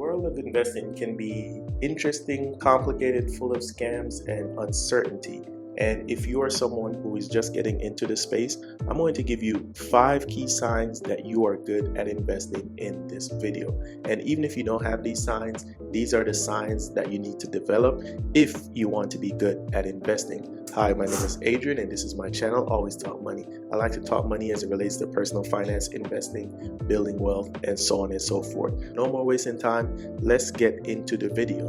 world of investing can be interesting, complicated, full of scams and uncertainty. And if you are someone who is just getting into the space, I'm going to give you 5 key signs that you are good at investing in this video. And even if you don't have these signs, these are the signs that you need to develop if you want to be good at investing. Hi, my name is Adrian and this is my channel, Always Talk Money. I like to talk money as it relates to personal finance, investing, building wealth, and so on and so forth. No more wasting time, let's get into the video.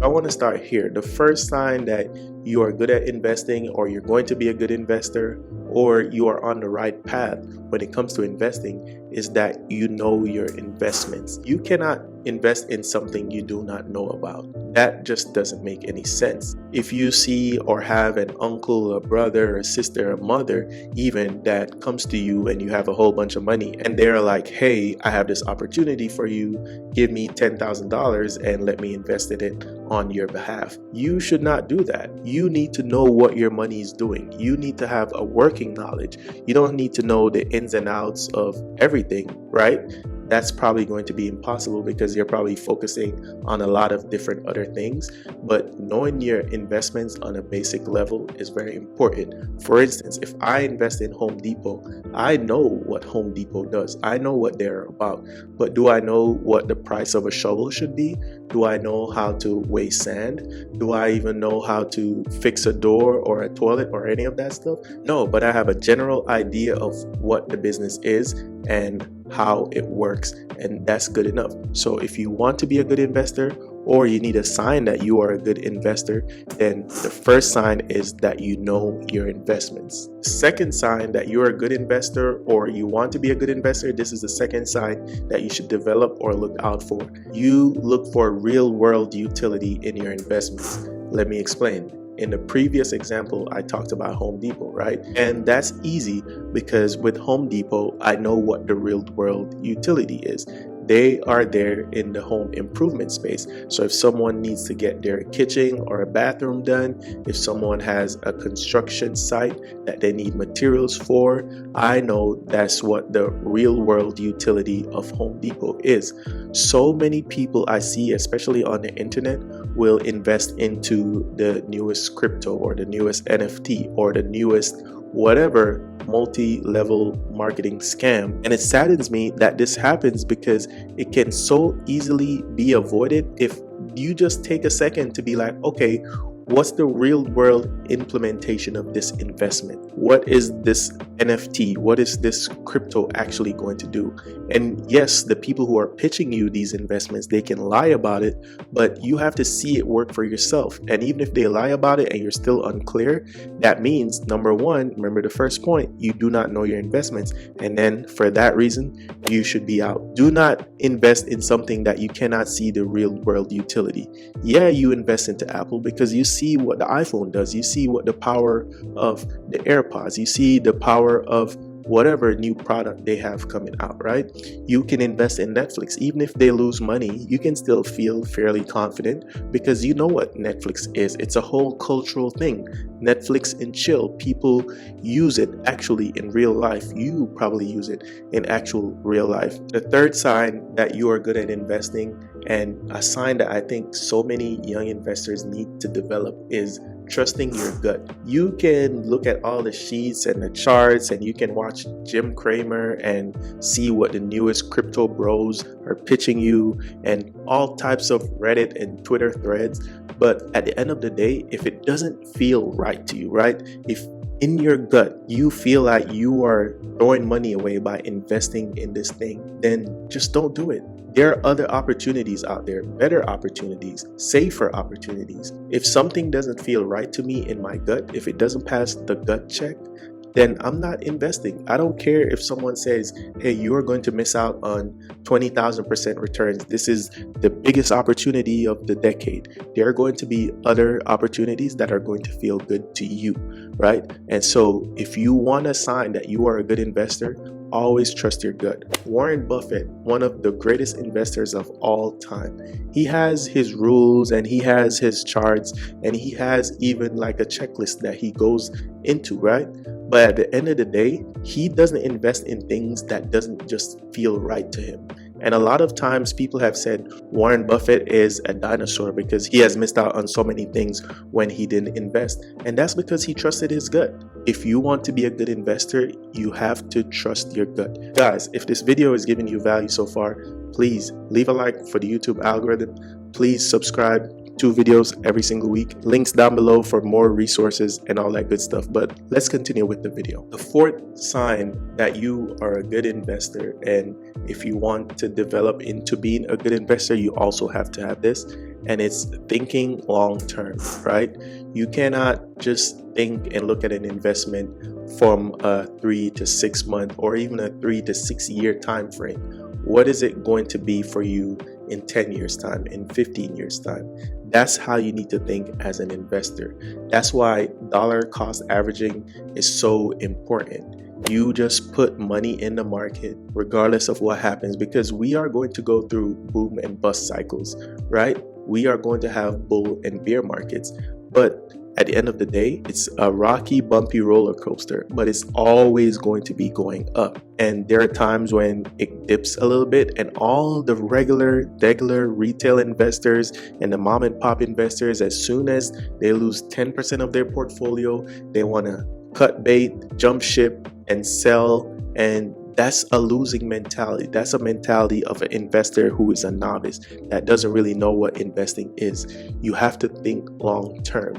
I want to start here. The first sign that you are good at investing, or you're going to be a good investor, or you are on the right path when it comes to investing, is that you know your investments. You cannot invest in something you do not know about. That just doesn't make any sense. If you see or have an uncle, a brother, a sister, a mother even that comes to you and you have a whole bunch of money and they're like, hey, I have this opportunity for you, give me $10,000 and let me invest in it on your behalf. You should not do that. You need to know what your money is doing. You need to have a working knowledge. You don't need to know the ins and outs of everything, right? That's probably going to be impossible because you're probably focusing on a lot of different other things. But knowing your investments on a basic level is very important. For instance, if I invest in Home Depot, I know what Home Depot does. I know what they're about. But do I know what the price of a shovel should be? Do I know how to weigh sand? Do I even know how to fix a door or a toilet or any of that stuff? No, but I have a general idea of what the business is and how it works, and that's good enough. So if you want to be a good investor, or you need a sign that you are a good investor, then the first sign is that you know your investments. Second sign that you're a good investor or you want to be a good investor, this is the second sign that you should develop or look out for. You look for real world utility in your investments. Let me explain. In the previous example, I talked about Home Depot, right? And that's easy because with Home Depot, I know what the real world utility is. They are there in the home improvement space. So if someone needs to get their kitchen or a bathroom done, if someone has a construction site that they need materials for, I know that's what the real world utility of Home Depot is. So many people I see, especially on the internet, will invest into the newest crypto or the newest NFT or the newest whatever multi-level marketing scam. And it saddens me that this happens because it can so easily be avoided if you just take a second to be like, okay, what's the real world implementation of this investment? What is this NFT? What is this crypto actually going to do? And yes, the people who are pitching you these investments, they can lie about it, but you have to see it work for yourself. And even if they lie about it and you're still unclear, that means, number one, remember the first point, you do not know your investments. And then for that reason, you should be out. Do not invest in something that you cannot see the real world utility. Yeah, you invest into Apple because you see what the iPhone does. You see what the power of the AirPods, you see the power of whatever new product they have coming out, right? You can invest in Netflix. Even if they lose money, you can still feel fairly confident because you know what Netflix is. It's a whole cultural thing. Netflix and chill. People use it actually in real life. You probably use it in actual real life. The third sign that you are good at investing, and a sign that I think so many young investors need to develop, is trusting your gut. You can look at all the sheets and the charts and you can watch Jim Cramer and see what the newest crypto bros are pitching you and all types of Reddit and Twitter threads. But at the end of the day, if it doesn't feel right to you, right? If in your gut you feel like you are throwing money away by investing in this thing, then just don't do it. There are other opportunities out there, better opportunities, safer opportunities. If something doesn't feel right to me in my gut, if it doesn't pass the gut check, then I'm not investing. I don't care if someone says, hey, you're going to miss out on 20,000% returns. This is the biggest opportunity of the decade. There are going to be other opportunities that are going to feel good to you, right? And so if you want a sign that you are a good investor, always trust your gut. Warren Buffett, one of the greatest investors of all time, he has his rules and he has his charts and he has even like a checklist that he goes into, right? But at the end of the day, he doesn't invest in things that doesn't just feel right to him. And a lot of times people have said Warren Buffett is a dinosaur because he has missed out on so many things when he didn't invest. And that's because he trusted his gut. If you want to be a good investor, you have to trust your gut. Guys, if this video is giving you value so far, please leave a like for the YouTube algorithm. Please subscribe. 2 videos every single week. Links down below for more resources and all that good stuff. But let's continue with the video. The 4th sign that you are a good investor, and if you want to develop into being a good investor, you also have to have this, and it's thinking long term, right? You cannot just think and look at an investment from a 3 to 6 month or even a 3 to 6 year time frame. What is it going to be for you in 10 years time, in 15 years time? That's how you need to think as an investor. That's why dollar cost averaging is so important. You just put money in the market regardless of what happens, because we are going to go through boom and bust cycles, right? We are going to have bull and bear markets, but at the end of the day, it's a rocky, bumpy roller coaster, but it's always going to be going up. And there are times when it dips a little bit, and all the regular retail investors and the mom and pop investors, as soon as they lose 10% of their portfolio, they want to cut bait, jump ship, and sell. And that's a losing mentality. That's a mentality of an investor who is a novice that doesn't really know what investing is. You have to think long term.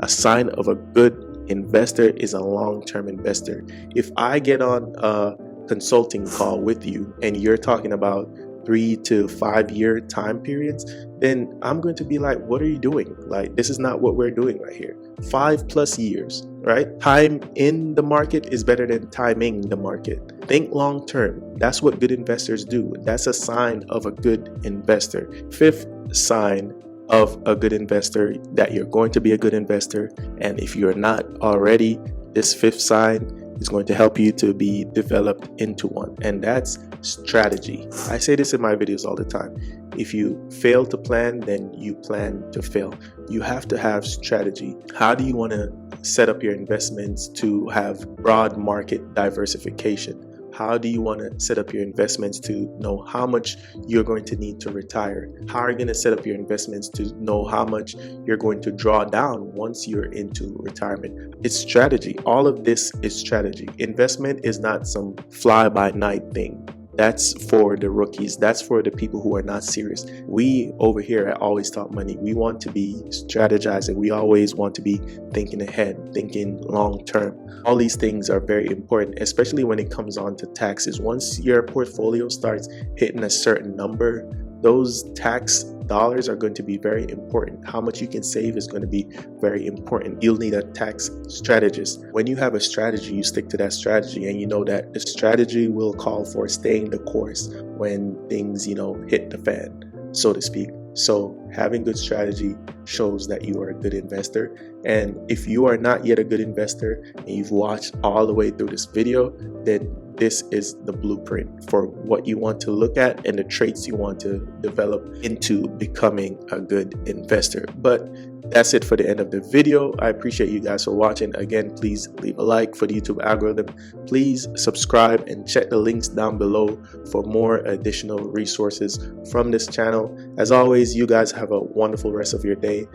A sign of a good investor is a long-term investor. If I get on a consulting call with you and you're talking about 3 to 5 year time periods, then I'm going to be like, what are you doing? Like, this is not what we're doing right here. 5+ years, right? Time in the market is better than timing the market. Think long term. That's what good investors do. That's a sign of a good investor. 5th sign of a good investor that you're going to be a good investor, and if you're not already, this 5th sign is going to help you to be developed into one, and that's strategy. I say this in my videos all the time. If you fail to plan, then you plan to fail. You have to have strategy. How do you want to set up your investments to have broad market diversification? How do you want to set up your investments to know how much you're going to need to retire? How are you going to set up your investments to know how much you're going to draw down once you're into retirement? It's strategy. All of this is strategy. Investment is not some fly-by-night thing. That's for the rookies. That's for the people who are not serious. We over here at Always Talk Money, we want to be strategizing. We always want to be thinking ahead, thinking long term. All these things are very important, especially when it comes on to taxes. Once your portfolio starts hitting a certain number, those tax dollars are going to be very important. How much you can save is going to be very important. You'll need a tax strategist. When you have a strategy, you stick to that strategy, and you know that the strategy will call for staying the course when things, hit the fan, so to speak. So having good strategy shows that you are a good investor. And if you are not yet a good investor and you've watched all the way through this video, then this is the blueprint for what you want to look at and the traits you want to develop into becoming a good investor. But that's it for the end of the video. I appreciate you guys for watching. Again, please leave a like for the YouTube algorithm. Please subscribe and check the links down below for more additional resources from this channel. As always, you guys have a wonderful rest of your day.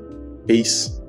Peace.